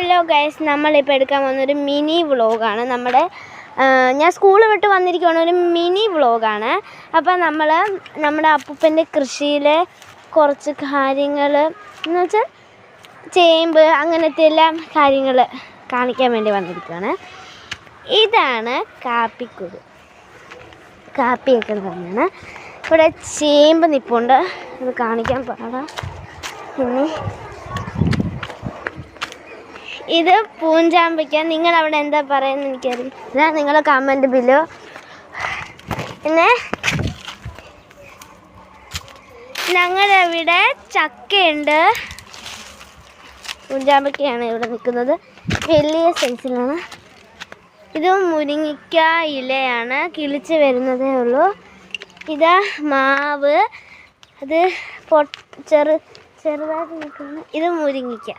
Hello guys, നമ്മളിപ്പോൾ എടുക്കാൻ പോകുന്നൊരു മിനി വ്ളോഗാണ്. ഞാൻ സ്കൂൾ വിട്ട് വന്നിരിക്കുകയാണ്. ഒരു മിനി വ്ളോഗാണ്. അപ്പോൾ നമ്മുടെ അപ്പൂപ്പൻ്റെ കൃഷിയിലെ കുറച്ച് കാര്യങ്ങൾ എന്ന് വെച്ചാൽ ചേമ്പ് അങ്ങനത്തെ എല്ലാം കാര്യങ്ങൾ കാണിക്കാൻ വേണ്ടി വന്നിരിക്കുകയാണ്. ഇതാണ് കാപ്പിക്കുരു. കാപ്പിയൊക്കെ തന്നെയാണ്. ഇവിടെ ചേമ്പ് നിൽപ്പുണ്ട്. ഇത് കാണിക്കാൻ പാടാം. പിന്നെ ഇത് പൂഞ്ചാമ്പയ്ക്ക. നിങ്ങളവിടെ എന്താ പറയുന്നത് എനിക്കറിയില്ല. നിങ്ങൾ കമൻറ്റ് ബിലോ. പിന്നെ ഞങ്ങളവിടെ ചക്കയുണ്ട്. പൂഞ്ചാമ്പയ്ക്കയാണ് ഇവിടെ നിൽക്കുന്നത്. വലിയ സൈസിലാണ്. ഇത് മുരിങ്ങയ്ക്ക ഇലയാണ്. കിളിച്ച് വരുന്നതേ ഉള്ളൂ. ഇതാ മാവ്. അത് ചെറുതായിട്ട് നിൽക്കുന്നു. ഇത് മുരിങ്ങയ്ക്ക.